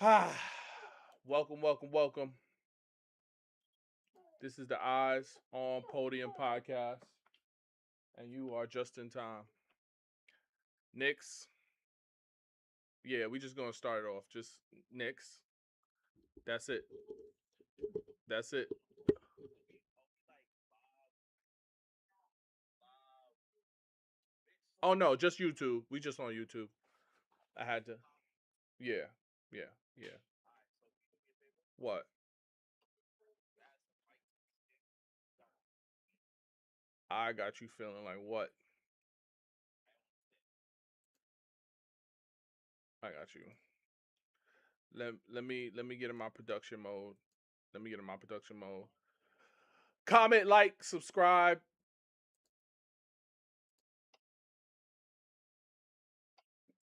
Welcome, welcome, welcome. This is the Eyes on Podium podcast, and you are just in time. Knicks, yeah, we just gonna start it off. Just Knicks. That's it. That's it. Oh no, just YouTube. We just on YouTube. I had to. Yeah, yeah, yeah. What? I got you feeling like what? I got you. Let me get in my production mode. Let me get in my production mode. Comment, like, subscribe.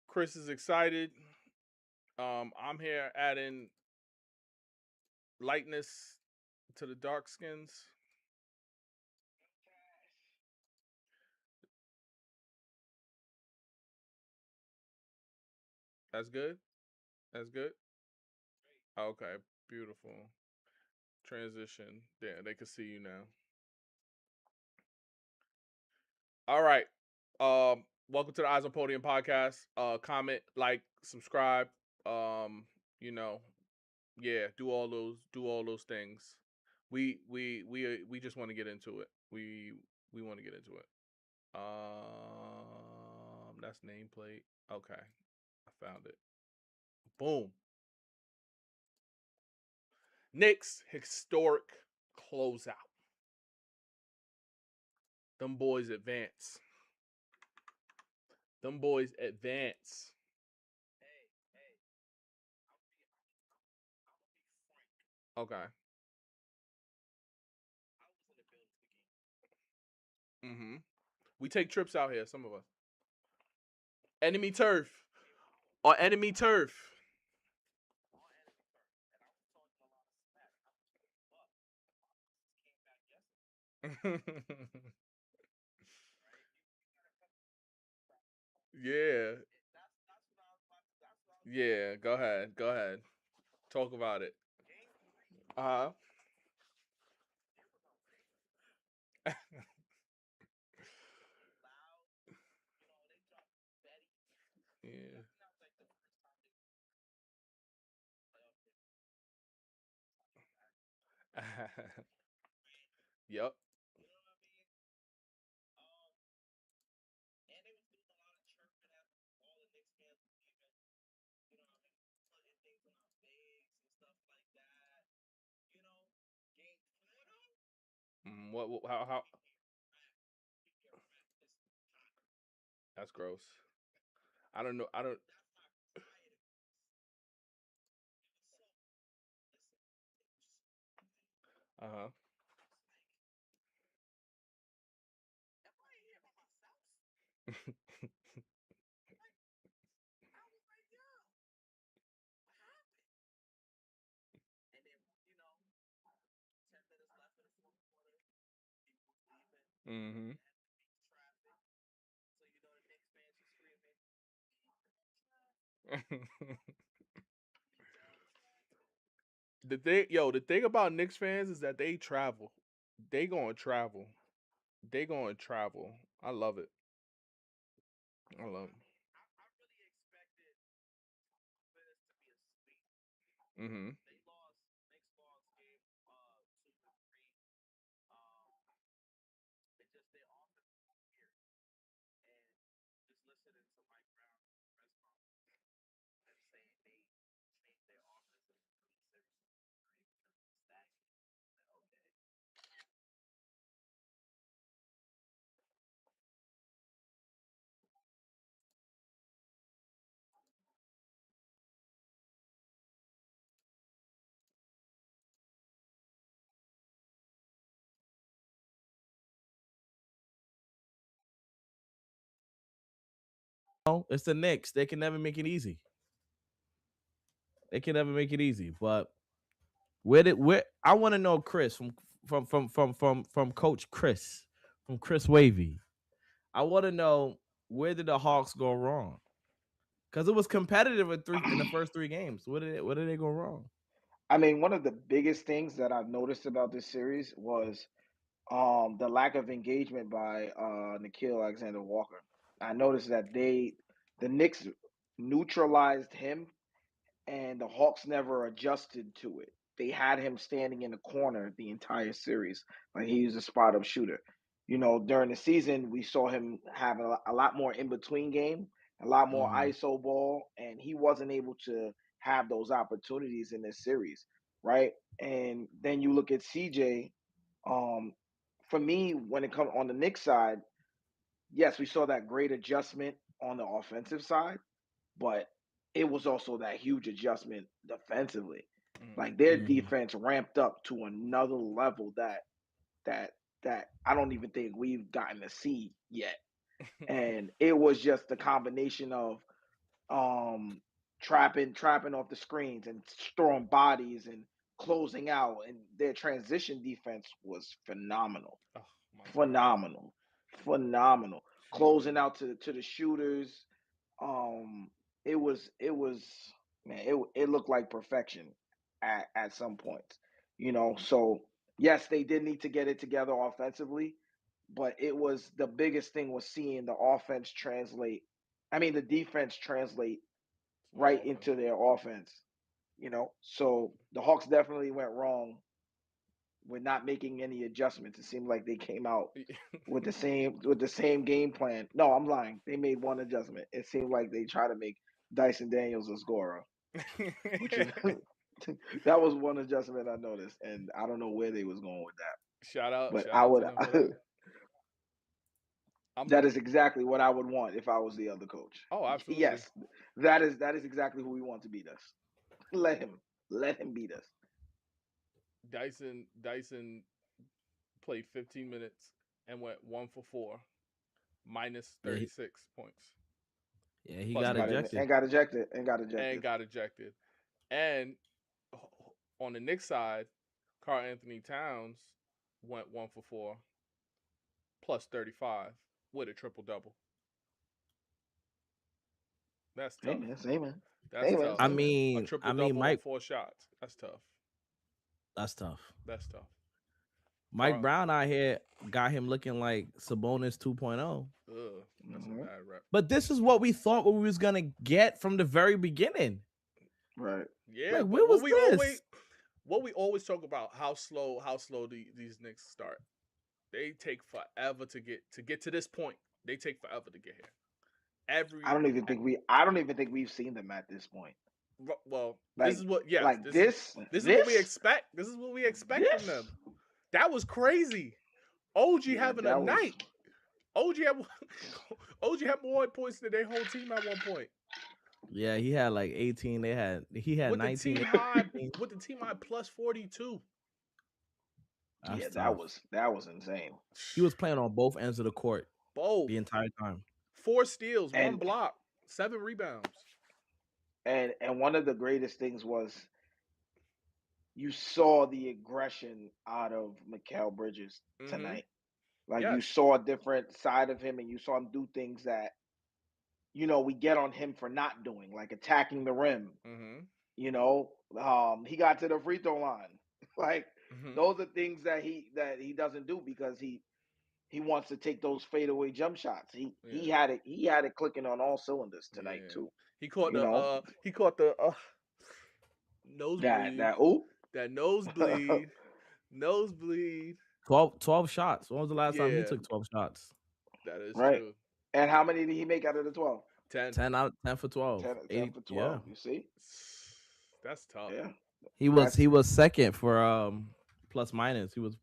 Chris is excited. I'm here adding lightness to the dark skins. That's good. That's good. Okay, beautiful transition. Yeah, they can see you now. All right. Welcome to the Eyes on Podium podcast. Comment, like, subscribe. Um, you know, yeah, do all those things. We just want to get into it. We want to get into it. That's nameplate. Okay, I found it. Boom. Knicks historic closeout. Them boys advance. Them boys advance. Okay. Mm-hmm. We take trips out here, some of us. Enemy turf. Or enemy turf. Yeah. Yeah. Go ahead. Go ahead. Talk about it. Uh huh. Yeah. Yep. What? How? That's gross. I don't know. I don't. Uh huh. Mm-hmm. The thing about Knicks fans is that they travel. They going to travel. They going to travel. I love it. I love it. Mm-hmm. No, it's the Knicks. They can never make it easy. They can never make it easy. But where I want to know Chris from Coach Chris from Chris Wavy. I want to know where did the Hawks go wrong? Because it was competitive in the first 3 games. What did they go wrong? I mean, one of the biggest things that I've noticed about this series was the lack of engagement by Nikhil Alexander Walker. I noticed that the Knicks neutralized him and the Hawks never adjusted to it. They had him standing in the corner the entire series, like he was a spot up shooter. During the season, we saw him have a lot more in between game, a lot more Mhm. ISO ball, and he wasn't able to have those opportunities in this series, right? And then you look at CJ. Um, for me, when it comes on the Knicks side, yes, we saw that great adjustment on the offensive side, but it was also that huge adjustment defensively. Mm. Like their Mhm. defense ramped up to another level that that I don't even think we've gotten to see yet. And it was just the combination of um trapping off the screens and throwing bodies and closing out, and their transition defense was phenomenal. Oh my goodness. Phenomenal. Phenomenal. Closing Truly. out to the shooters. Um, it was man, it looked like perfection at some points. So yes, they did need to get it together offensively, but it was the biggest thing was seeing the offense translate. I mean, the defense translate To the right offense. into their offense. So the Hawks definitely went wrong with not making any adjustments. It seemed like they came out with the same game plan. No, I'm lying. They made one adjustment. It seemed like they tried to make Dyson Daniels a scorer, which is that was one adjustment I noticed, and I don't know where they was going with that. But shout I out to would them for that. I'm that is exactly what I would want if I was the other coach. Oh, absolutely. Yes, that is exactly who we want to beat us. Let him let him beat us. Dyson played 15 minutes and went 1 for 4, minus Yeah, 36 points, yeah, he plus got minus, ejected. And got ejected and got and ejected. got ejected. And on the Knicks side, Karl Anthony Towns went 1 for 4, plus 35 with a triple double. That's Hey tough. man, say man. That's Hey man, tough. I say man. A mean, triple I mean, double on Mike, 4 shots. That's tough. that's tough. That's tough. Mike Carl, Brown out here got him looking like Sabonis 2.0. ugh, that's a Hmm. bad rep. But this is what we thought we was gonna get from the very beginning. Right. Yeah, Like, but where was this? what we always talk about how slow these Knicks start. They take forever to get to this point. They take forever to get here. I Every don't even think we. I don't even think we've seen them at this point. well, this Like, is what yes, like this is this, this is what we this, expect. This is what we expect from this. them. That was crazy. OG Yeah, having a that was. night. OG had OG had more points than their whole team at one point. Yeah, he had like 18. He had With the 19. team They had high 18. with the team high plus 42. That's Yeah, that tough. was that was insane. He was playing on both ends of the court Both. the entire time. 4 steals, one And block, 7 rebounds. and one of the greatest things was you saw the aggression out of Mikal Bridges Mm-hmm. tonight. Like you Yes. saw a different side of him, and you saw him do things that we get on him for not doing, like attacking the rim. Mm-hmm. He got to the free throw line. Like Mm-hmm. those are things that he doesn't do because he wants to take those fadeaway jump shots. He he Yeah. had it he had it clicking on all cylinders tonight Yeah. too. He caught You the know that nosebleed. that oh That nosebleed. Nosebleed. 12 shots. When was the last time he Yeah, took 12 shots? that is right. true. And how many did he make out of the 12? 10. 10 for 12. 10 8. for Yeah. 12. You see? That's tough. Yeah. He was That's he was second for plus minus. He was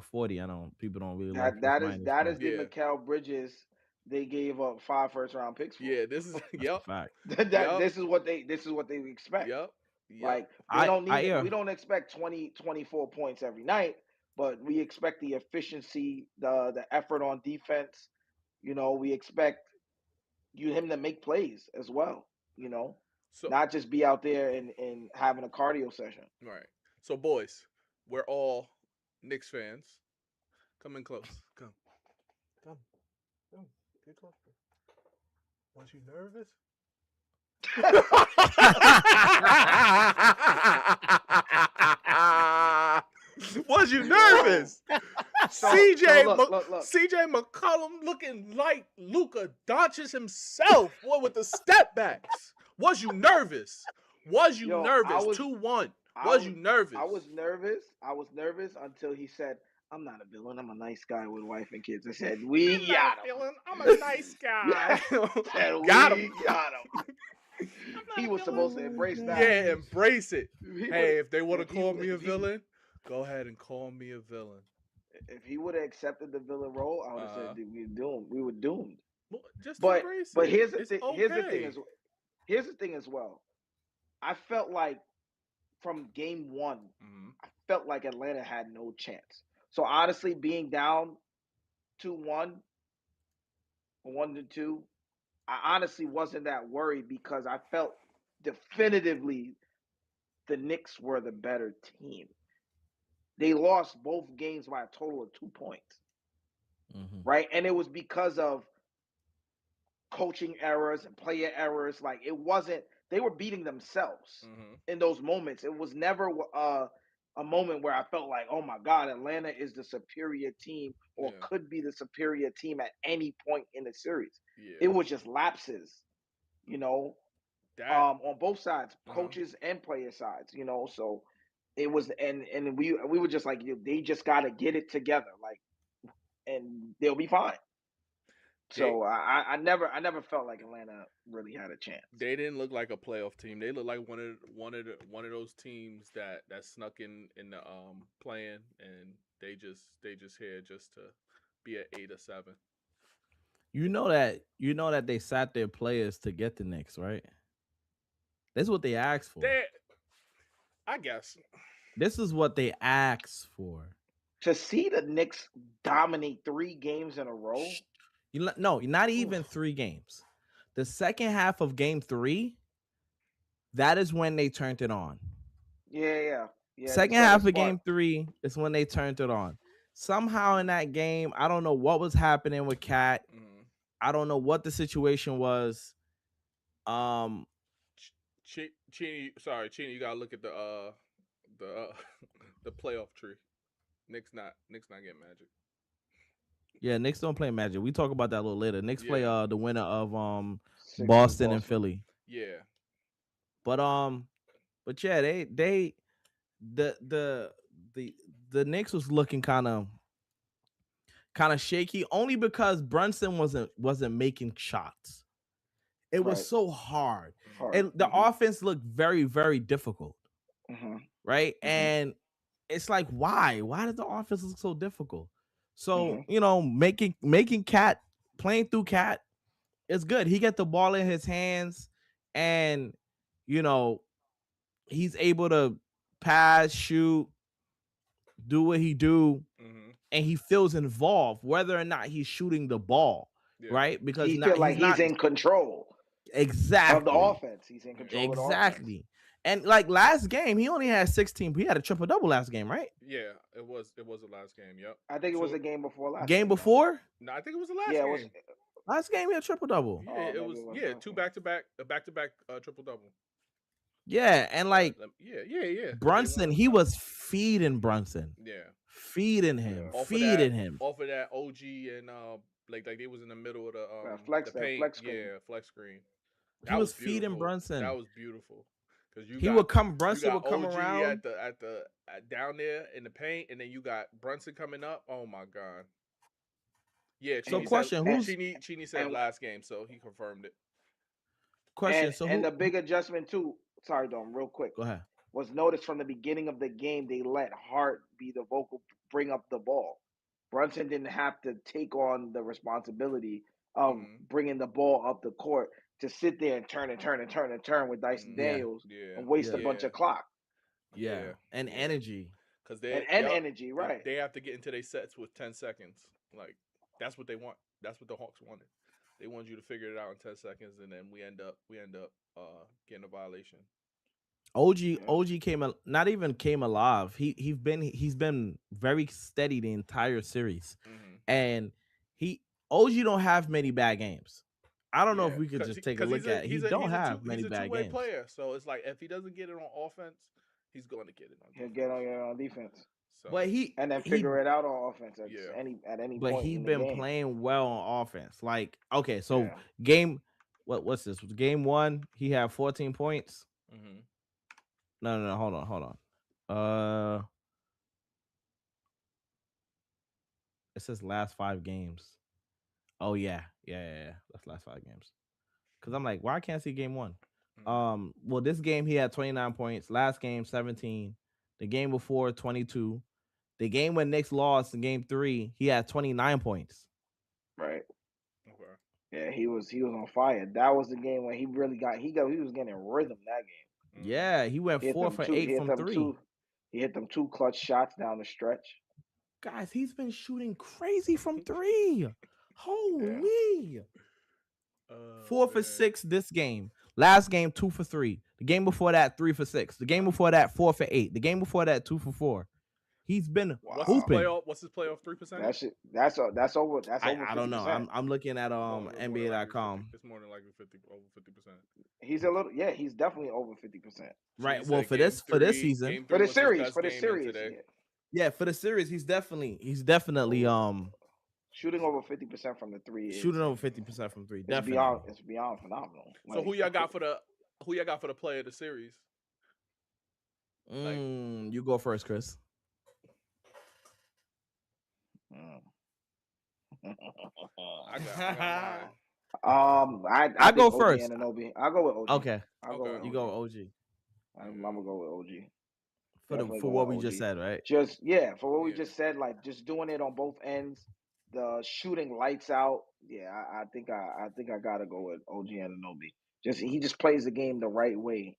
40. I don't People don't really like that plus that is minus, that but is the Yeah. Mikal Bridges they gave up 5 first-round picks for. Yeah, this is that's a yep. fact. that Yep. this is what they expect. Yep. Yep. Like they I don't I need it. yeah. We don't expect 20, 24 points every night, but we expect the efficiency, the effort on defense. We expect him to make plays as well, you know, So not just be out there and having a cardio session. right. So boys, we're all Knicks fans. Come in close. Come. Come. Come. Get closer. Was you nervous? Was you nervous? So CJ look. CJ McCollum looking like Luka Doncic himself. What with the step backs? Was you nervous? Was you Yo, nervous? 2-1. I Was was you nervous? I was nervous. I was nervous until he said, "I'm not a villain. I'm a nice guy with wife and kids." I said, I'm "We not got a him." villain. I'm a nice guy. Said, Got him. "We got him." I'm He not a was villain. supposed to embrace that. Yeah, embrace it. He would Hey, if they want to if he call me a if he villain, go ahead and call me a villain. if he would have accepted the villain role, I would have said, "Dude, we doomed. We were doomed." Well, just But embrace but it. here's the It's thing. okay. Here's the thing as well. I felt like from game one, Mhm. I felt like Atlanta had no chance. So honestly, being down 2-1 or 1-2, I honestly wasn't that worried because I felt definitively the Knicks were the better team. They lost both games by a total of 2 points, Mhm. right? And it was because of coaching errors and player errors. Like it wasn't, they were beating themselves Mhm. in those moments. It was never a moment where I felt like, oh my God, Atlanta is the superior team or Yeah. could be the superior team at any point in the series. It Yeah. was just lapses, you know, That. on both sides, Uh-huh. coaches and player sides, So it was, and we were just like, they just got to get it together, like, and they'll be fine. They So I never felt like Atlanta really had a chance. they didn't look like a playoff team. They looked like one of those teams that snuck in the playing, and they just here just to be at 8 or 7. You know that they sat their players to get the Knicks, right? That's what they asked for. They, I guess. This is what they asked for. To see the Knicks dominate 3 games in a row, No, not even oof. 3 games. The second half of game 3, that is when they turned it on. Yeah. They Second saw the half of spark. game 3 is when they turned it on. Somehow in that game, I don't know what was happening with Cat. Mm. I don't know what the situation was. Chini, sorry, Chini, you gotta look at the the playoff tree. Knicks not getting Magic. Yeah, Knicks don't play Magic. We talk about that a little later. Knicks play Yeah, the winner of Sixers, Boston and Boston. Philly. yeah. But yeah, they the the the the Knicks was looking kind of shaky only because Brunson wasn't making shots. It was Right. so hard. Hard. And the offense looked very, very difficult, Mm-hmm. right? Mm-hmm. And it's like, why? Why does the offense look so difficult? So, Mm-hmm. making Cat, playing through Cat is good. He get the ball in his hands and, you know, he's able to pass, shoot, do what he do, Mm-hmm. and he feels involved, whether or not he's shooting the ball, Yeah. right? Because He feel like he's he's not in control of the exactly. offense. He's in Yeah. control of the offense. Exactly. And like last game, he only had 16. He had a triple double last game, right? Yeah, it was the last game. Yep. I think it was the game before last. Game before? No, I think it was the last Yeah, it game. was. Last game he had triple double. Yeah, Oh, it maybe was. it was Yeah, last two game. back to back triple double. Yeah, and like Yeah. Brunson, he was feeding Brunson. Yeah. Feeding him. Yeah. Feeding him. Off of that OG and like they was in the middle of the Flex paint. screen. Yeah, flex screen. He was feeding Brunson. That was beautiful. Because Brunson would come OG around down there in the paint, and then you got Brunson coming up. Oh my god. Yeah. So Chini question, said, Chini said last game, so he confirmed it. And the big adjustment too. Sorry, Dom, real quick. Go ahead. Was noticed from the beginning of the game they let Hart be the vocal bring up the ball. Brunson didn't have to take on the responsibility of bringing the ball up the court to sit there and turn with Dyson Daniels and waste a bunch of clock. Yeah. And energy. Because energy, right? They have to get into their sets with 10 seconds. Like that's what they want. That's what the Hawks wanted. They wanted you to figure it out in 10 seconds, and then we end up getting a violation. OG not even came alive. He's been very steady the entire series, and OG don't have many bad games. I don't know if Yeah, we could just take a because look at it. He don't have many he's a two bad way games. player. So it's like if he doesn't get it on offense, he's going to get it on He'll get defense. on defense But So and then he figure it out on offense yeah. at any but point he in the been game. playing well on offense. Like, okay, so Yeah. game what's this? Game 1, he had 14 points. Mm-hmm. No, hold on. Uh it says last 5 games. Oh yeah. That's last 5 games. Cuz I'm like, why can't I see game 1? Mm-hmm. Well, this game he had 29 points. Last game 17. The game before 22. The game when Knicks lost in game 3, he had 29 points. Right. Okay. Yeah, he was on fire. That was the game when he really he was getting rhythm that game. Mm-hmm. Yeah, he went He hit 4 them for two. 8 from 3. He hit them two clutch shots down the stretch. Guys, he's been shooting crazy from 3. Yeah. Holy. Oh 4 for man. 6 this game. Last game 2 for 3. The game before that 3 for 6. The game before that 4 for 8. The game before that 2 for 4. He's been Wow. hooping. What's his playoff 3%? That's it. That's over I don't know. 50%. I'm looking at It's more than likely 50. NBA.com. It's more than likely 50 over 50%. He's a little he's definitely over 50%. So you Right. Well, said for this season. game For three the was his series, best game in today. yeah. Yeah, for the series, he's definitely Shooting over 50% from the three shooting over 50% from 3. it's Definitely. beyond phenomenal. So who y'all got for the player of the series? Like, You go first, Chris. Mm. I got mine. I go think OG first. Anunoby. I'll go with OG. Okay. I'll go with You OG. go OG. I'm gonna go with OG. For Definitely for go what with we just OG. said, right? For what we Yeah. just said, like just doing it on both ends, the shooting lights out. Yeah, I think I gotta go with OG Anunoby. He just plays the game the right way,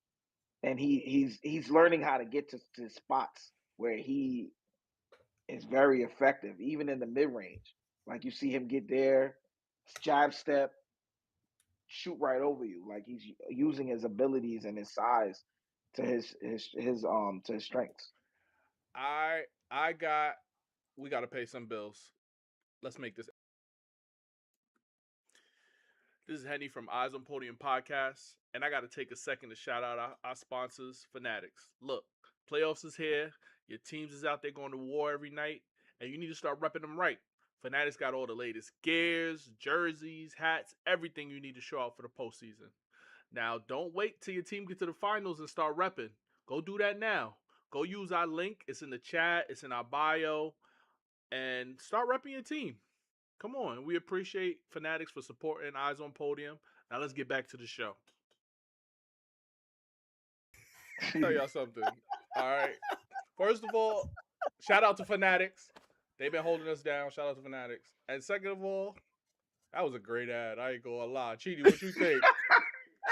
and he's learning how to get to spots where he is very effective, even in the mid range. Like you see him get there, jab step, shoot right over you. Like he's using his abilities and his size to his strengths. I got. We got to pay some bills. Let's make this. This is Henny from Eyes on Podium podcast, and I got to take a second to shout out our sponsors, Fanatics. Look, playoffs is here. Your teams is out there going to war every night, and you need to start repping them right. Fanatics got all the latest gears, jerseys, hats, everything you need to show out for the postseason. Now, don't wait till your team get to the finals and start repping. Go do that now. Go use our link. It's in the chat. It's in our bio, and start repping your team. Come on. We appreciate Fanatics for supporting Eyes on Podium. Now let's get back to the show. Tell y'all something. All right. First of all, shout out to Fanatics. They've been holding us down. Shout out to Fanatics. And second of all, that was a great ad. I ain't gonna lie. Cheaty, what you think?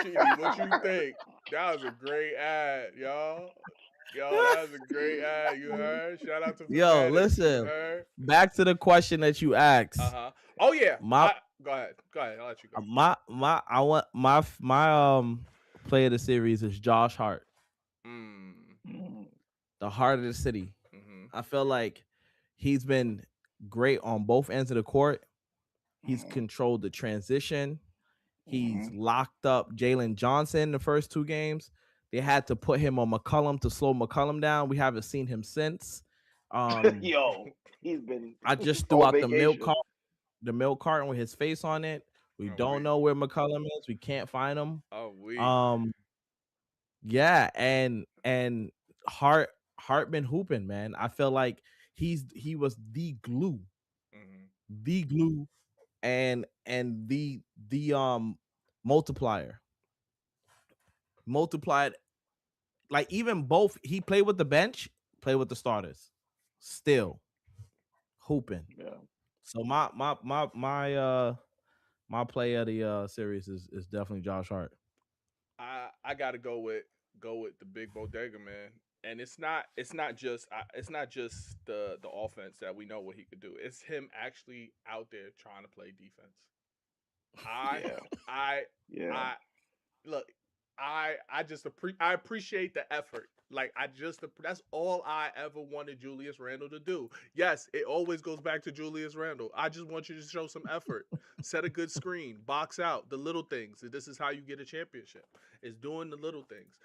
Cheaty, what you think? That was a great ad, y'all. Yo, that was a great ad. You heard? Shout out to Fanatics. Yo, You listen. heard? Back to the question that you asked. Oh yeah. My go ahead. I'll let you go. I want my player of the series is Josh Hart. The heart of the city. Mm-hmm. I feel like he's been great on both ends of the court. He's controlled the transition. He's locked up Jalen Johnson the first 2 games. They had to put him on McCollum to slow McCollum down. We haven't seen him since. Yo, he's been. I just threw out the milk carton with his face on it. We don't know where McCollum is. We can't find him. Yeah, and Hart been hooping, man. I feel like he was the glue, and the multiplied like even both. He played with the bench, played with the starters, still hooping. Yeah. So my play of the series is definitely Josh Hart. I gotta go with the big bodega, man. And it's not just the offense that we know what he could do. It's him actually out there trying to play defense. I look, I appreciate the effort. Like that's all I ever wanted Julius Randle to do. Yes, it always goes back to Julius Randle. I just want you to show some effort, set a good screen, box out the little things. This is how you get a championship. It's doing the little things.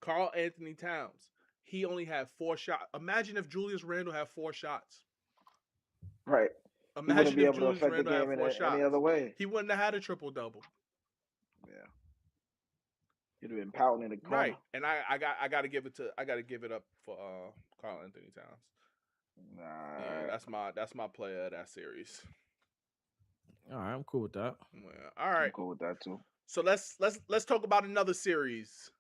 Carl Anthony Towns, he only had 4 shots. Imagine if Julius Randle had 4 shots. Right. He wouldn't Imagine be if able to Julius affect the Randle had game in four any other shots. way. He wouldn't have had a triple double. Yeah. He'd have been pouting in the corner. Right. And I gotta give it up for Carl Anthony Towns. Yeah, Nah, that's my player of that series. All right, I'm cool with that. Yeah. All I'm right. cool with that too. So let's talk about another series.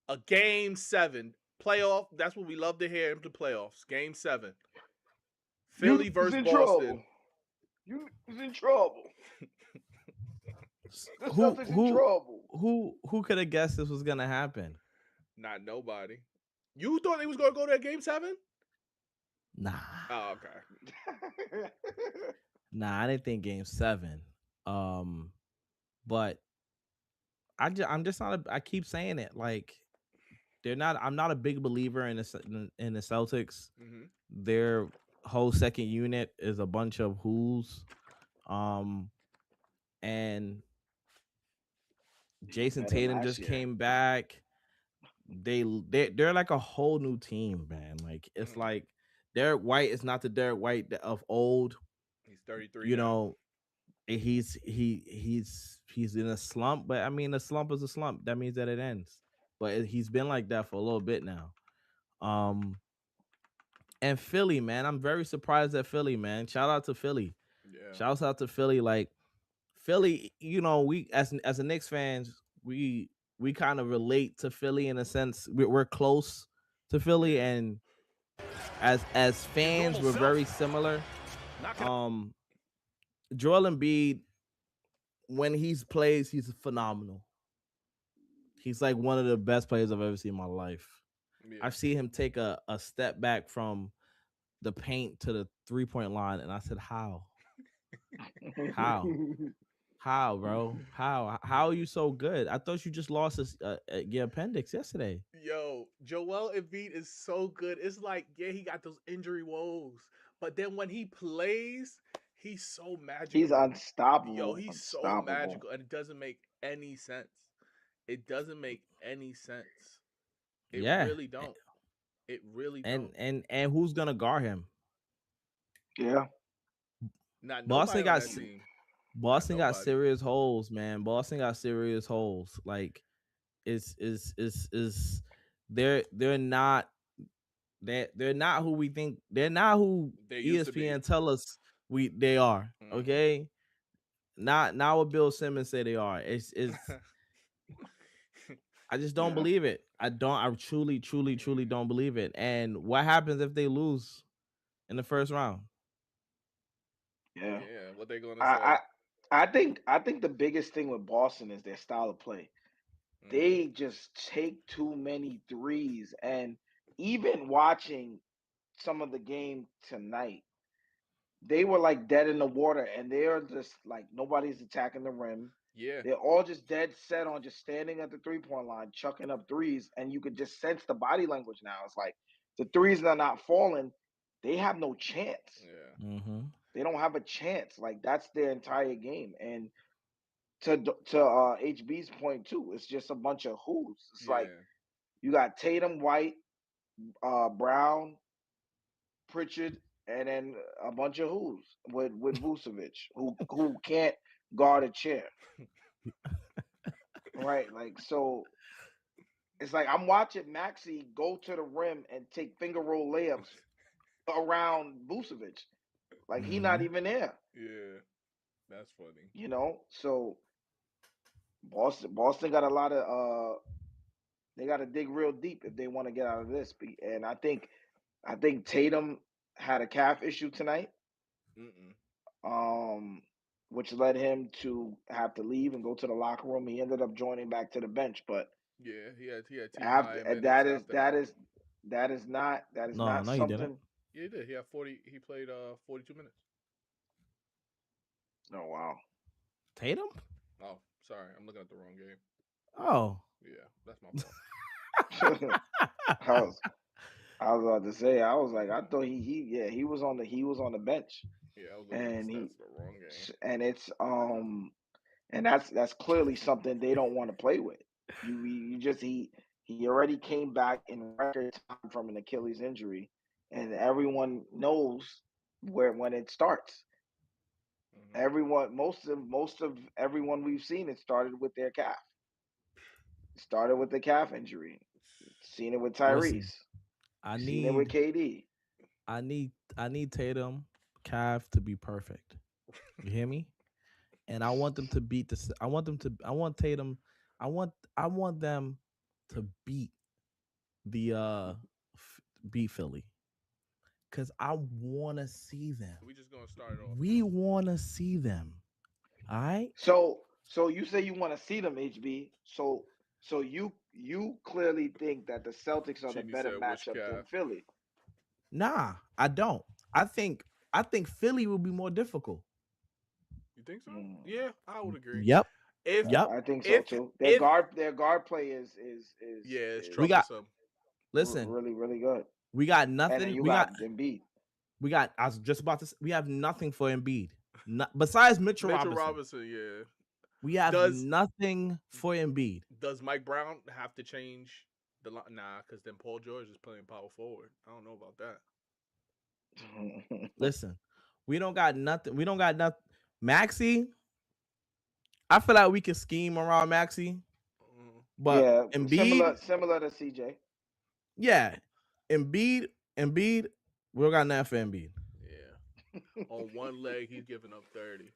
A game 7 playoff. That's what we love to hear in the playoffs. Game 7. You Philly is versus in trouble. Boston. You is in trouble. The Who Celtics in who trouble. who could have guessed this was gonna happen? Not nobody. You thought they was gonna go to game 7? Nah, Oh, okay. I didn't think game 7. But I'm just not. I keep saying it. Like they're not. I'm not a big believer in the Celtics. Mm-hmm. Their whole second unit is a bunch of who's. And They were Jason better Tatum last just year. came back. They're like a whole new team, man. Like it's Mm-hmm. like Derek White is not the Derek White of old. He's 33 You now. know, he's in a slump, but I mean, a slump is a slump. That means that it ends. But he's been like that for a little bit now. Um, and Philly, man, I'm very surprised at Philly, man. Shout out to Philly. Yeah. Shouts out to Philly. Like Philly, we as a Knicks fans, we kind of relate to Philly in a sense. We're close to Philly, Yeah. and as fans, we're very similar. Um, Joel Embiid, when he's plays, he's phenomenal. He's like one of the best players I've ever seen in my life. Yeah. I've seen him take a step back from the paint to the 3-point line, and I said, "How? How? How, bro? How are you so good? I thought you just lost your appendix yesterday." Yo, Joel Embiid is so good. It's like, yeah, he got those injury woes, but then when he plays, he's so He's magical. Yo, unstoppable. he's so Unstoppable. magical, and it doesn't make any sense. It doesn't make any sense. It Yeah, really don't. It really and don't. and who's gonna guard him? Yeah. Not Boston nobody on got that team. Not Boston got nobody. serious holes, man. Boston got serious holes. Like is they're not they're not who we think. They're not who They used to be. ESPN tell us they are. Mhm. Okay, not what Bill Simmons say they are. It's I just don't Yeah. believe it. I truly don't believe it. And what happens if they lose in the first round? Yeah. Yeah, what they gonna I say? I think the biggest thing with Boston is their style of play. Mm-hmm. They just take too many threes, and even watching some of the game tonight, they were like dead in the water, and they're just like nobody's attacking the rim. Yeah, They're all just dead set on just standing at the 3-point line, chucking up threes, and you could just sense the body language now. It's like the threes are not falling. They have no chance. yeah, Mm-hmm. They don't have a chance. Like that's their entire game. And to HB's point too, it's just a bunch of who's. It's like yeah, you got Tatum, White, Brown, Pritchard, and then a bunch of who's with Vucevic who can't guard a chair. Right. Like so it's like I'm watching Maxi go to the rim and take finger roll layups around Vucevic. Like he not Mm-hmm. even there. yeah. That's funny. So Boston got a lot of they got to dig real deep if they want to get out of this. And I think Tatum had a calf issue tonight, Mm-mm. um, which led him to have to leave and go to the locker room. He ended up joining back to the bench, but Yeah, he had team after high minutes that is after that that. is that is No, not no, you didn't. something. Yeah, he did. He had 40. He played 42 minutes. Oh wow. Tatum? Oh, sorry, I'm looking at the wrong game. Oh. Yeah, that's my fault. I was I was about to say, I was like, I thought he was on the bench, Yeah, I was looking at the and stats of the wrong game. and it's and that's clearly something they don't want to play with. You just he already came back in record time from an Achilles injury, and everyone knows where when it starts. Hmm. Everyone, most of everyone we've seen, it started with their calf. It started with the calf injury. Seen it with Listen, Tyrese. I Seen it with need KD. I need I need Tatum calf to be perfect. You hear me? And I want them to beat the I want them to I want Tatum I want them to beat the beat Philly cuz I want to see them. We just gonna start it off We then. want to see them. All right? So you say you want to see them, HB. So you clearly think that the Celtics are the Chinny better said, "Which matchup than calf? Philly. Nah, I don't. I think I think Philly will be more difficult. You think so?" Mm, Yeah, I would agree. Yep. If Yep. I think so if too. if Their guard play yeah, it's We got troublesome. listen. really really good. We got And then nothing. you got Embiid. We got I was just about to we have nothing for Embiid. Besides Mitchell Mitchell Robinson. Robinson, yeah. We have Does nothing for Embiid. does Mike Brown have to change the line? Nah, because then Paul George is playing power forward. I don't know about that. Listen, we don't got nothing. We don't got nothing. Maxi, I feel like we can scheme around Maxi, Mm, but Yeah, Embiid, similar to CJ. yeah, Embiid, Embiid, we don't got nothing for Embiid. yeah, on one leg he's giving up 30.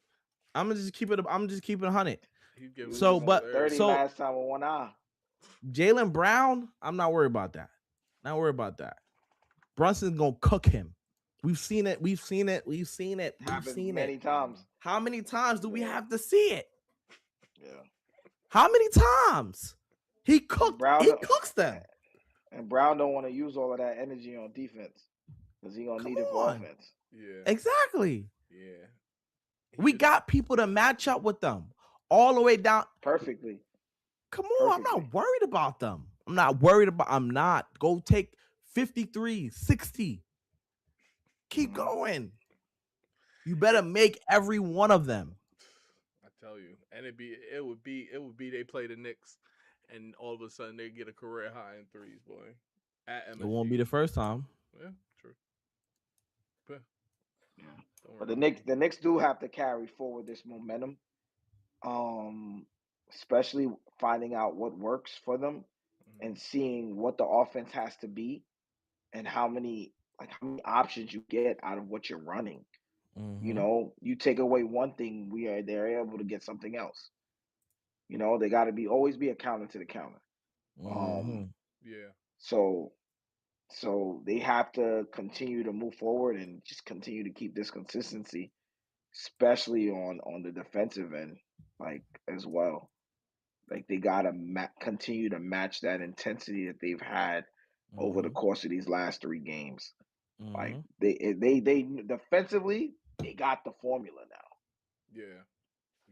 I'm gonna just keep it. I'm just keeping 100. He's He giving was up So, giving up but 30 30. so last time with one eye. Jalen Brown, I'm not worried about that. Not worried about that. Brunson's gonna cook him. We've seen it. We've seen it. We've seen it. We've Happened seen it. many times. How many times do we Yeah, have to see it? yeah. How many times? He And cooked. Brown He don't- cooks them. and Brown don't want to use all of that energy on defense because he gonna Come need it for on. offense. Yeah, Exactly. yeah. He We just got people to match up with them all the way down. Perfectly, Come on. I'm perfectly. not worried about them. I'm not worried about. I'm not. Go take 53, 60. Keep Hmm. going. You better make every one of them. I tell you, and it would be they play the Knicks, and all of a sudden they get a career high in threes, boy, at It won't be MSG. the first time. Yeah, true. Yeah, Yeah. don't But worry about me. The Knicks do have to carry forward this momentum. Um, Especially finding out what works for them Hmm. and seeing what the offense has to be and how many options you get out of what you're running. You Mm-hmm. know, you take away one thing, they're able to get something else. You know, they got to be always be a counter to the counter. Mm-hmm. Um, Yeah, so so they have to continue to move forward and just continue to keep this consistency, especially on the defensive end, like as well. Like they gotta continue to match that intensity that they've had over the Mm-hmm. course of these last 3 games. Like Mm-hmm. they defensively they got the formula now. yeah,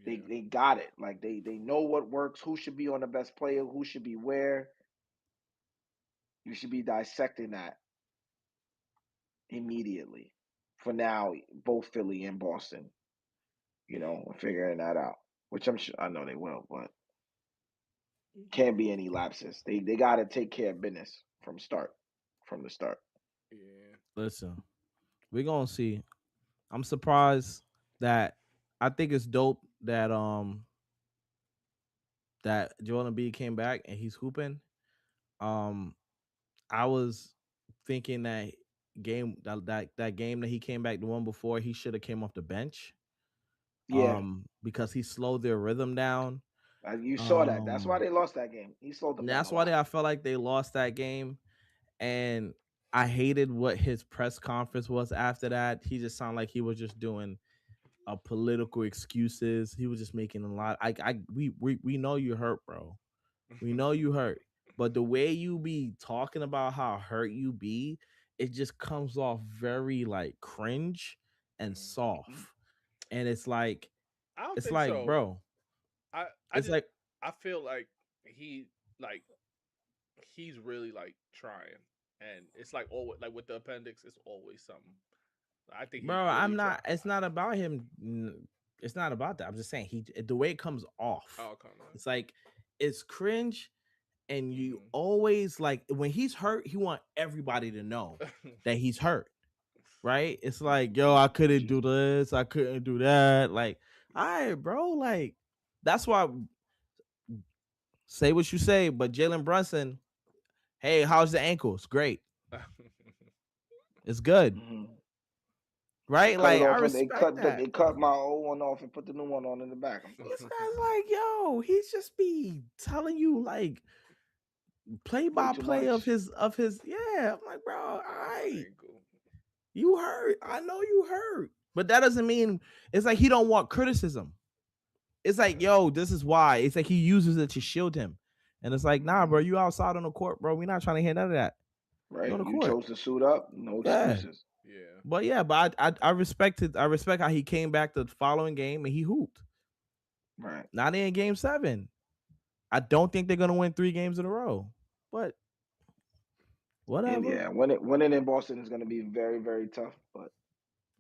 They yeah. they got it. Like they know what works, who should be on the best player, who should be where. You should be dissecting that immediately. For now, both Philly and Boston, figuring that out. Which I'm sure I know they will, but can't be any lapses. They got to take care of business from the start. Yeah. Listen, we're gonna see. I'm surprised that I think it's dope that Joel Embiid came back and he's hooping. Um, I was thinking that that game that he came back the one before he should have came off the bench. Yeah, Because he slowed their rhythm down. you saw that. That's why Um, they lost that game. He slowed them and down that's a why lot. I felt like they lost that game. And I hated what his press conference was after that. He just sounded like he was just doing political excuses. He was just making a lot. We know you hurt, bro. We know you hurt. But the way you be talking about how hurt you be, it just comes off very like cringe and Mm. soft. Mhm. And I don't it's think like, so. bro, I it's just like I feel like he like he's really like trying, and it's like always like with the appendix, it's always something. I think he's Bro, really I'm trying. not. It's not about him. It's not about that. I'm just saying the way it comes off. Oh, come on. It's like it's cringe, and you Mm-hmm. always like when he's hurt. He want everybody to know that he's hurt. Right? It's like, yo, I couldn't do this. I couldn't do that. Like, all right, bro. Like, that's why. Say what you say, but Jalen Brunson. Hey, how's the ankles? Great. It's good. Mhm. They Right? cut it Like, I off and respect that. they cut my old one off and put the new one on in the back. I'm good. This guy's like, yo, he's just be telling you like play Way by too play much. of his yeah. I'm like, bro, all right. Ankle. You hurt. I know you hurt. But that doesn't mean it's like he don't want criticism. It's like, yo, this is why. It's like he uses it to shield him. And it's like, nah, bro, Mhm. you outside on the court, bro. We're not trying to hear none of that. You on Right. the You court. chose to suit up. No Yeah. excuses. Yeah. But yeah, but I respected I respect how he came back the following game and he hooped. Right. Not in game 7. I don't think they're gonna win 3 games in a row. But And whatever. yeah, winning in Boston is going to be very, very tough. But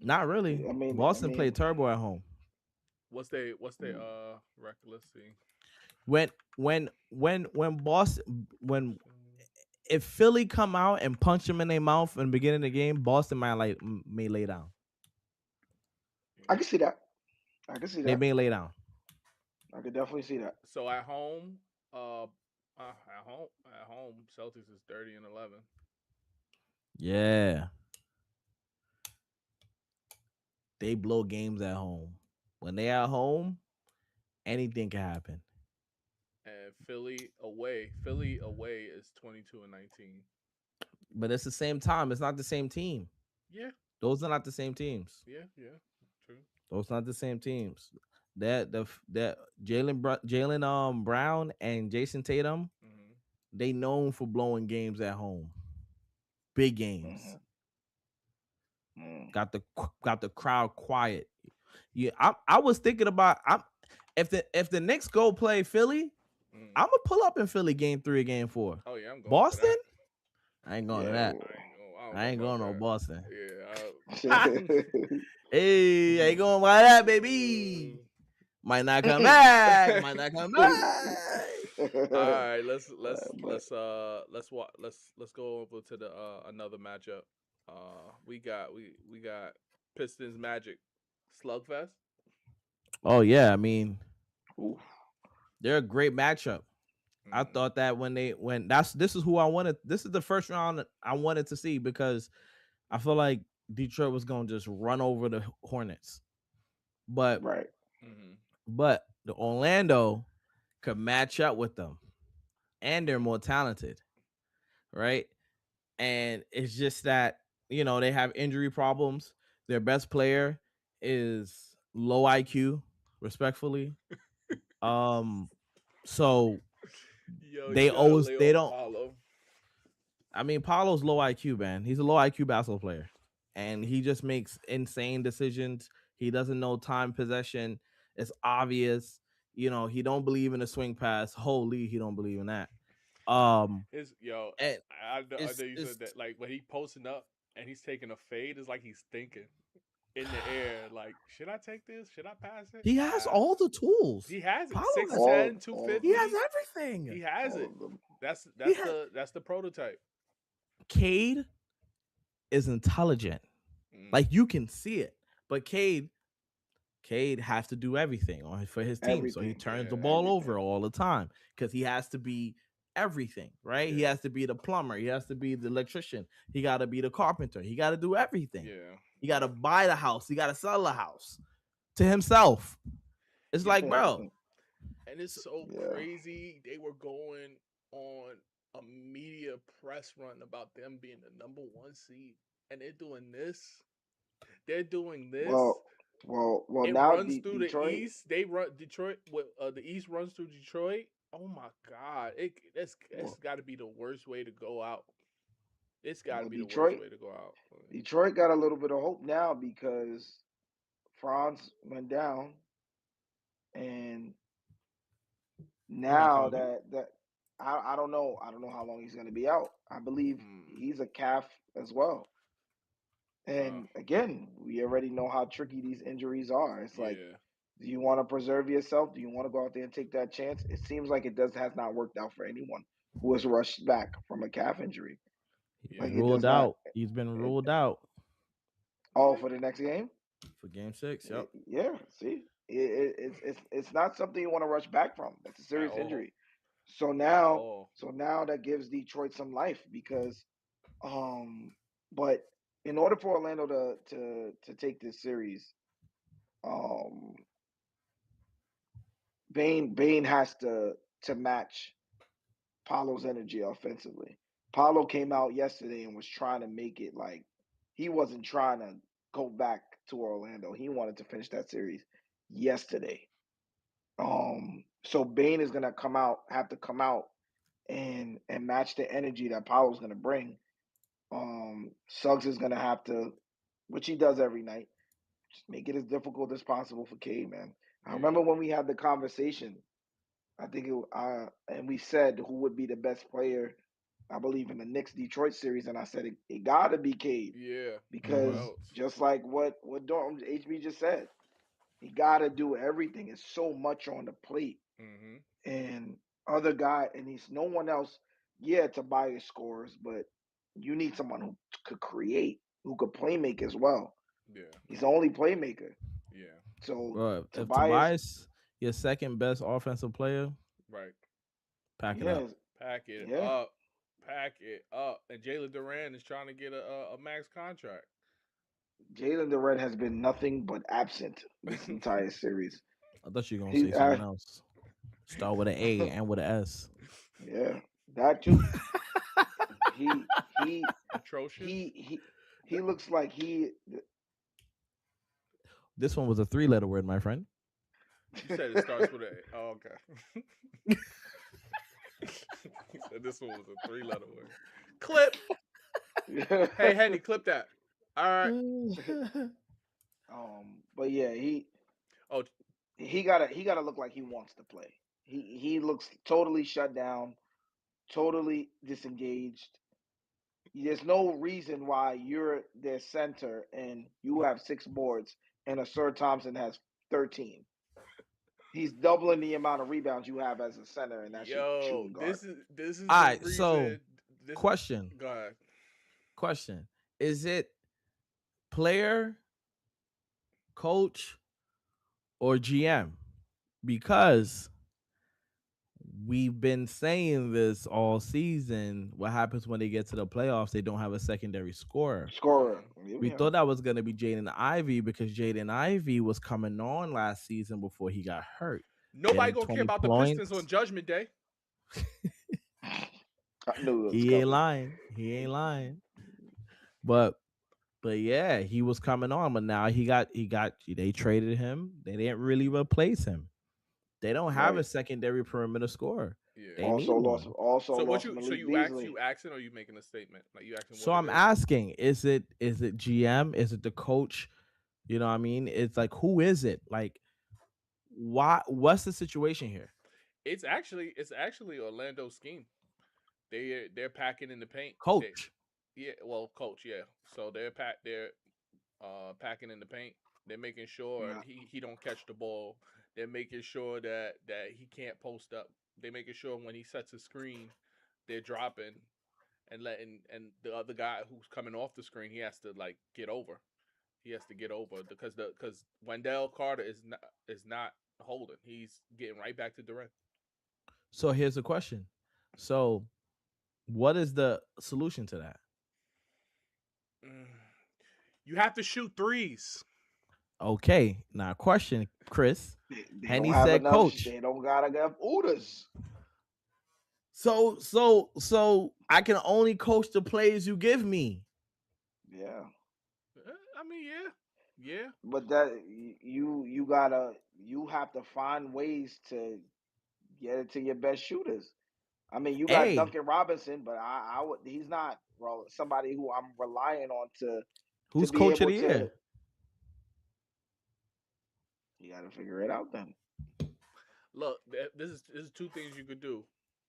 Not really. I Boston played mean, turbo at home. What's they mm, record? Let's see. When Boston when if Philly come out and punch them in their mouth in the beginning of the game, Boston may lay down. I can see that. I can see They that. may lay down. I could definitely see that. So at home, at home, Celtics is 30-11. Yeah. They blow games at home. When they at home, anything can happen. And Philly away is 22-19. But it's the same time. It's not the same team. Yeah, Those are not the same teams. yeah, true. Those are not the same teams. That Jalen Brown and Jason Tatum, Hmm. they known for blowing games at home. Big games. Hmm. Mm. Got the crowd quiet. Yeah, I was thinking about if the Knicks go play Philly, Hmm. I'm gonna pull up in Philly game 3 or game 4. Oh yeah, I'm going to Boston, that. I ain't going to Yeah. that. I don't I know ain't about going to that. Boston. Yeah. Hey, I ain't going by that, baby. Might not come back. Might not come back. All right, But let's go over to the another matchup. We got Pistons Magic slugfest. Oh yeah, I mean oof, they're a great matchup. I Mm, thought that when this is who I wanted. This is the first round I wanted to see because I feel like Detroit was gonna just run over the Hornets, but right. mm-hmm, the Orlando could match up with them, and they're more talented, right? And it's just that they have injury problems. Their best player is low IQ, respectfully. Um, so Yo, you they gotta always lay they off don't. Paulo. I mean, Paulo's low IQ, man. He's a low IQ basketball player, and he just makes insane decisions. He doesn't know time possession. It's obvious. He don't believe in the swing pass. Holy, he don't believe in that. Um, His yo, and I know you it's said that. Like when he posting up and he's taking a fade, it's like he's thinking in the air. Like, should I take this? Should I pass it? he has all the tools. He has it. Paulo Six has ten, two All of he them. has fifty. everything. He has All it. of them. He has That's the prototype. Cade is intelligent. Mm, Like you can see it, but Cade has to do everything for his team. So he Everything. turns the yeah, ball Everything. over all the time because he has to be everything, right? He yeah, has to be the plumber. He has to be the electrician. He got to be the carpenter. He got to do everything. yeah. He got to buy the house. He got to sell the house to himself. It's You, like, bro, and it's so Yeah. crazy. They were going on a media press run about them being the number one seed, and they're doing this. They're doing this. Well, well. It Now runs through the Detroit. East. They run Detroit. The East runs through Detroit. Oh my God! It's Well, got to be the worst way to go out. It's got to well, be the worst Detroit. way to go out. Detroit got a little bit of hope now because Franz went down, and you're not now calling who? I don't know. I don't know how long he's going to be out. I believe Hmm. he's a calf as well. Uh. And again, we already know how tricky these injuries are. It's like, Yeah. do you want to preserve yourself? Do you want to go out there and take that chance? It seems like it does has not worked out for anyone who has rushed back from a calf injury. Yeah. Like it does Ruled not. out. He's been It, ruled out oh, Yeah. for the next game. for game 6. Yep. Yeah. See, it's not something you want to rush back from. That's a At serious all. injury. So At now, all. so now that gives Detroit some life because, um, but in order for Orlando to take this series, um, Bane has to match Paolo's energy offensively. Paolo came out yesterday and was trying to make it like he wasn't trying to go back to Orlando. He wanted to finish that series yesterday. So Bane is gonna have to come out and match the energy that Paolo's gonna bring. Suggs is gonna have to, which he does every night, just make it as difficult as possible for Cade, man. I Yeah. remember when we had the conversation. I think and we said who would be the best player. I believe in the Knicks Detroit series, and I said it got to be Cade Yeah. Who Mm-hmm. because else? just like what Dorm HB just said, he got to do everything. It's so much on the plate, Hmm. and other guy, and he's no one else. Yeah, Tobias scores, but you need someone who could create, who could play make as well. Yeah. He's the only playmaker. Yeah. So Bro, if Tobias, Tobias your second best offensive player, Right. pack it up. yeah, Pack it yeah. up. Pack it up. And Jalen Duran is trying to get a max contract. Jalen Durant has been nothing but absent this entire series. I thought you were gonna He, say something else. Start with an A and with an S. yeah, that too. He, he, Atrocious. he looks like he. This one was a 3-letter word, my friend. You said it starts with a. Oh, okay. He said this one was a three-letter word. Clip. Hey, Henny, clip that. All right. But yeah, Oh, he gotta look like he wants to play. He looks totally shut down, totally disengaged. There's no reason why you're their center and you have 6 boards and Asur Thompson has 13. He's doubling the amount of rebounds you have as a center, and that's your yo, shooting guard. this is All the right, so reason. This. question. Go ahead. Question. Is it player, coach, or GM? Because we've been saying this all season. What happens when they get to the playoffs? They don't have a secondary scorer. Scorer. Hmm. We Yeah. thought that was going to be Jaden Ivey because Jaden Ivey was coming on last season before he got hurt, Nobody getting gonna care 20 about the Pistons on points. Judgment Day. I knew it was He ain't coming. lying. He ain't lying. But yeah, he was coming on, but now they traded him. They didn't really replace him. They don't have a Right. secondary perimeter scorer. Yeah. They need one. So what Also lost you Malik you Beasley. asking or you making a statement? Like you asking So what it I'm is? asking, is it GM? Is it the coach? You know what I mean? It's like, who is it? Like, what's the situation here? It's actually Orlando's scheme. They're packing in the paint. Coach. Yeah, well, coach, yeah. So they're packing in the paint. They're making sure Yeah. he don't catch the ball. They're making sure that he can't post up. They're making sure when he sets a screen, they're dropping and letting and the other guy who's coming off the screen, he has to like get over. He has to get over because Wendell Carter is not holding. He's getting right back to Durant. So here's the question. So what is the solution to that? Mm. You have to shoot threes. Okay, now question, Chris. They don't Henny have said enough. coach. They don't got enough Udas. So I can only coach the players you give me. Yeah. I mean, yeah. But that you have to find ways to get it to your best shooters. I mean, you got Hey, Duncan Robinson, but I would he's not somebody who I'm relying on to who's be coach of able the to. year? You got to figure it out then. Look, this is two things you could do.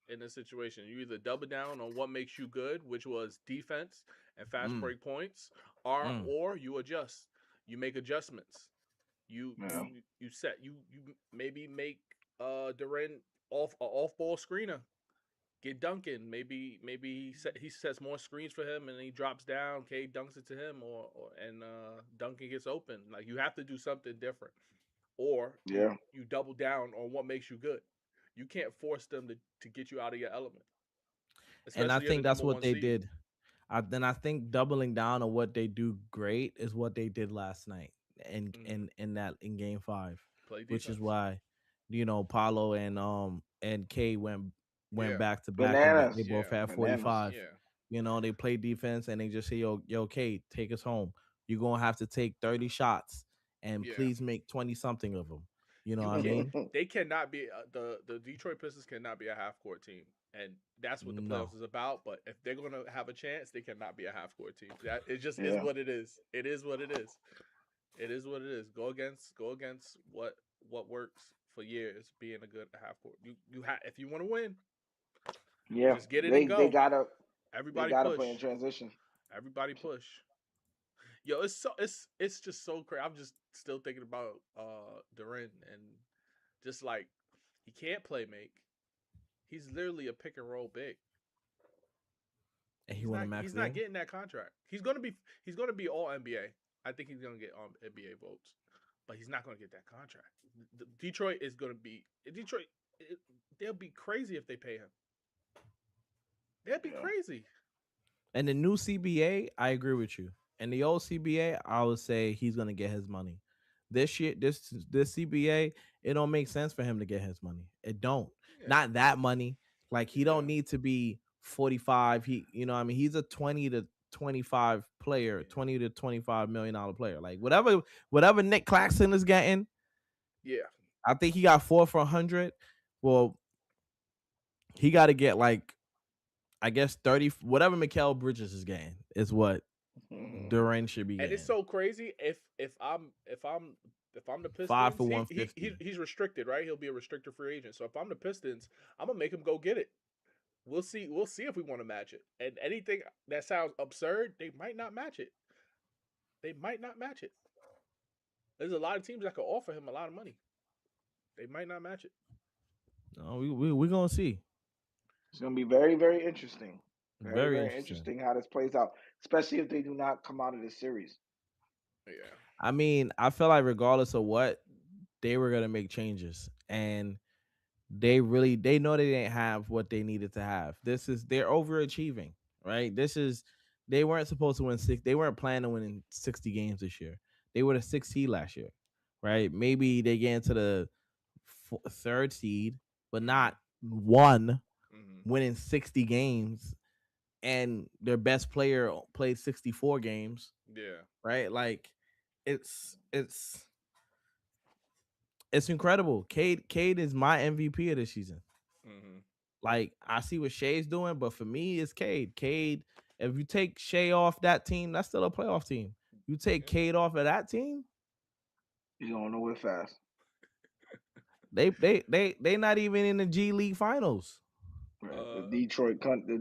in this situation. You either double down on what makes you good, which was defense and fast Mm, break points, or mm. you adjust. You make adjustments. You Yeah. you you set you maybe make Duran off ball screener. Get Duncan. Maybe he sets more screens for him and he drops down. K dunks it to him, or and Duncan gets open. Like you have to do something different, or Yeah. you double down on what makes you good. You can't force them to get you out of your element, And I especially as the think that's number what one they seed. did. I think doubling down on what they do great is what they did last night Mm-hmm. in game 5, Play which is defense. why Paulo and K went Yeah, back to back and Bananas. they both yeah, had Bananas. 45. yeah, They play defense and they just say yo K, take us home. You're going to have to take 30 shots and yeah. please make 20 something of them. You know You what I can't. mean? They cannot be the Detroit Pistons cannot be a half court team, and that's what the No. playoffs is about. But if they're gonna have a chance, they cannot be a half court team. That it just is Yeah. what it is. It is what it is. It is what it is. Go against what works for years. Being a good half court. You have if you want to win, Yeah. just get it and They go. gotta they Everybody gotta push. play in transition. Everybody push. Yo, it's just so crazy. I'm just still thinking about Duran and just like he can't play make. He's literally a pick and roll big. And he He's want not a max he's not deal? getting that contract. He's gonna be all NBA. I think he's gonna get NBA votes, but he's not gonna get that contract. Detroit is gonna be Detroit. It, they'll be crazy if they pay him. They'll be Yeah. crazy. And the new CBA, I agree with you. And the old CBA, I would say he's gonna get his money. This year, this CBA, it don't make sense for him to get his money. It don't. Yeah, Not that money. Like he don't yeah, need to be 45. I mean, he's a 20 to 25 player, yeah, 20 to 25 million dollar player. Like whatever Nick Claxton is getting, yeah. I think he got 4 for 100. Well, he got to get like I guess 30, whatever Mikal Bridges is getting is what Mm-hmm. Duran should be And it's getting. so crazy if I'm the 5 Pistons, for 150. he's restricted, right? He'll be a restricted free agent. So if I'm the Pistons, I'm gonna make him go get it. We'll see. We'll see if we want to match it. And anything that sounds absurd, they might not match it. They might not match it. There's a lot of teams that could offer him a lot of money. They might not match it. No, we gonna see. It's gonna be very, very interesting. Very, Very very interesting. interesting how this plays out, especially if they do not come out of this series. Yeah. I mean, I feel like regardless of what, they were gonna make changes, and they know they didn't have what they needed to have. They're overachieving, right? They weren't supposed to win six. They weren't planning on winning 60 games this year. They were the 6th seed last year, right? Maybe they get into the 3rd seed, but Mm-hmm. not one Mm-hmm. winning 60 games, and their best player played 64 games, Yeah. right? Like it's it's it's incredible. Cade is my MVP of this season. Mm-hmm. Like I see what Shea's doing, but for me, it's Cade. Cade, if you take Shea off that team, that's still a playoff team. You take Yeah. Cade off of that team, He's going nowhere fast. they not even in the G League finals. Right. Uh, The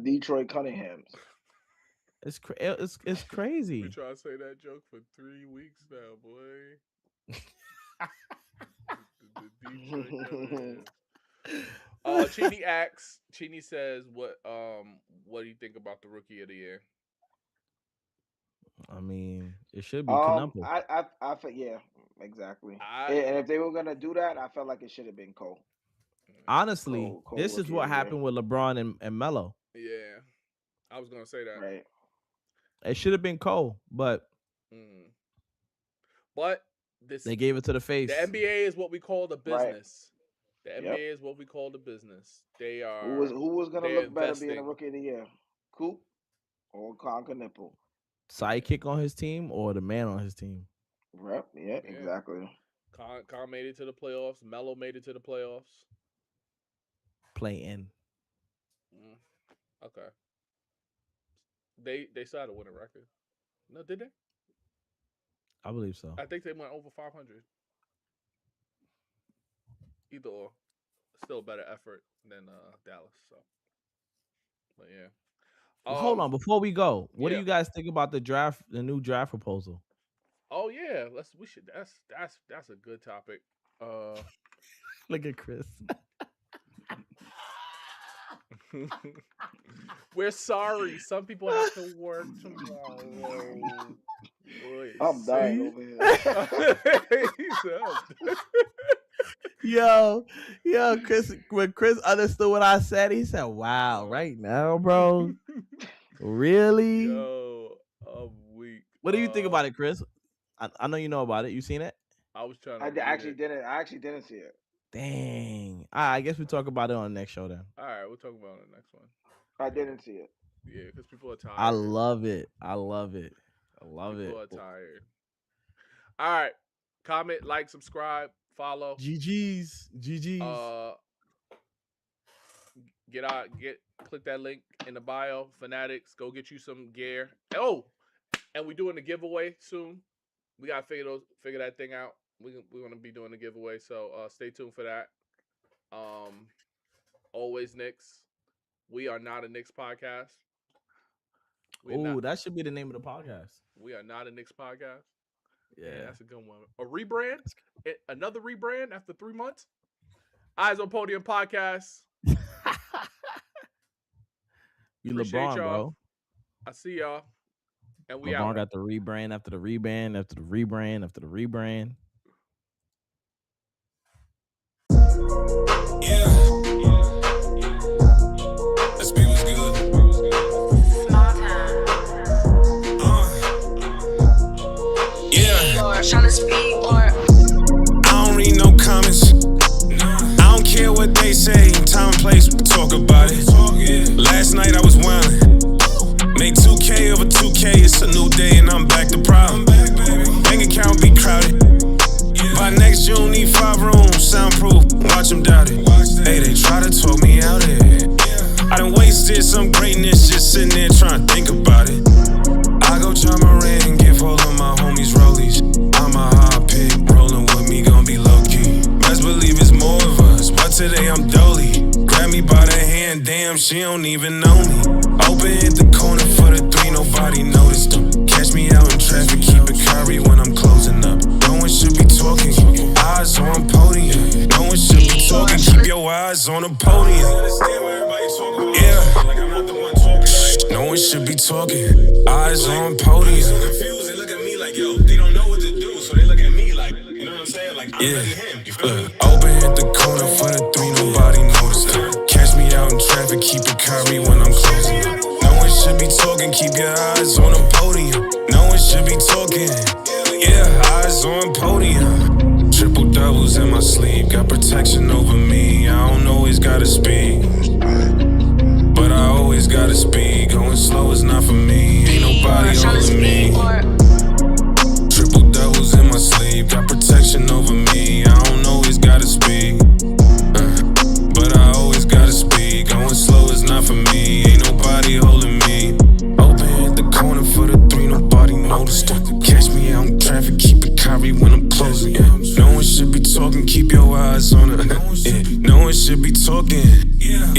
Detroit Cunninghams. It's we crazy. try to say that joke for 3 weeks now, boy. The Detroit Cunninghams. Cheney asks. Cheney says, what do you think about the rookie of the year?" I mean, it should be Canupo. I felt yeah, exactly. I And if they were gonna do that, I felt like it should have been Cole. Honestly, Cole this is rookie what of the year. happened with LeBron and Melo. yeah, I was gonna say that. Right. It should have been Cole, but Mm. But this they gave it to the the face. NBA is what we call the Right. business. The Yep. NBA is what we call the business. They Who are was gonna they're look better being a investing. rookie of the year? Coop or Conker Nipple? Yeah, Sidekick on his team or the man on his team? Yep. Yeah. yeah. Exactly. Con made it to the playoffs. Melo made it to the playoffs. Play in. Mm. Okay, they still had a winning record. No, did they? I believe so. I think they went over 500. Either or, still a better effort than Dallas. So But yeah. Hold on, before we go, what do yeah. you guys think about the draft, the new draft proposal? Oh yeah, we should. That's a good topic. Look at Chris. We're sorry. Some people have to work tomorrow. I'm dying over here. Yo, Chris. When Chris understood what I said, he said, "Wow, right now, bro, really?" Yo, I'm weak. What do you think about it, Chris? I know you know about it. You seen it? I was trying to. I actually didn't see it. Dang. I guess we talk about it on the next show then. All right, we'll talk about it on the next one. I didn't see it. Yeah, because people are tired. I love it. People are tired. All right. Comment, like, subscribe, follow. GG's. Click that link in the bio. Fanatics, go get you some gear. Oh, and we're doing a giveaway soon. We gotta figure that thing out. We're gonna be doing a giveaway, so stay tuned for that. Always Knicks. We are not a Knicks podcast. Oh, that should be the name of the podcast. We are not a Knicks podcast. Yeah, that's a good one. A rebrand? Another rebrand after 3 months? Eyes on Podium podcast. You LeBron, bro. I see y'all. And we LeBron got the rebrand after the rebrand after the rebrand after the rebrand. Yeah. Let's be what's good. Small time. Yeah. Tryna speed more. I don't read no comments. I don't care what they say. Time and place, we talk about it. Last night I was wildin'. Made 2K over 2K. It's a new day and I'm back to problem. Bank account be crowded. By next June, need 5 rooms, soundproof, watch them doubt it. Hey, they try to talk me out of it. I done wasted some greatness just sitting there trying to think about it. I go John Moran and give all of my homies rollies. I'm a hot pick, rolling with me, gon' be low-key. Best believe it's more of us, but today I'm dolly. Grab me by the hand, damn, she don't even know me. Open hit the corner for the 3, nobody noticed them. Catch me out in traffic, keep it Kyrie when I'm closing up. No one should be talking, eyes on Podium. No one should be talking, keep your eyes on the podium. Yeah. No one should be talking, eyes on Podium. They look at me like, yo, they don't know what to do, so they look at me like, you know what I'm saying? Like, I'm really him. Open hit the corner for the 3, nobody noticed them. Catch me out in traffic, keep it Kyrie when I'm closing up. No one should be talking, keep your eyes on the podium. No one should be talking, yeah, eyes on Podium. Triple doubles in my sleeve, got protection over me. I don't always gotta speed, but I always gotta speed. Going slow is not for me, ain't nobody holding me. Triple doubles in my sleeve, got protection over me. I don't always gotta speed, but I always gotta speed. Going slow is not for me, ain't nobody holding me. Open hit the corner for the 3, nobody noticed them. Catch me out in traffic, keep it Kyrie when I'm closing. No one should be talking, keep your eyes on it. No one should be talking, yeah.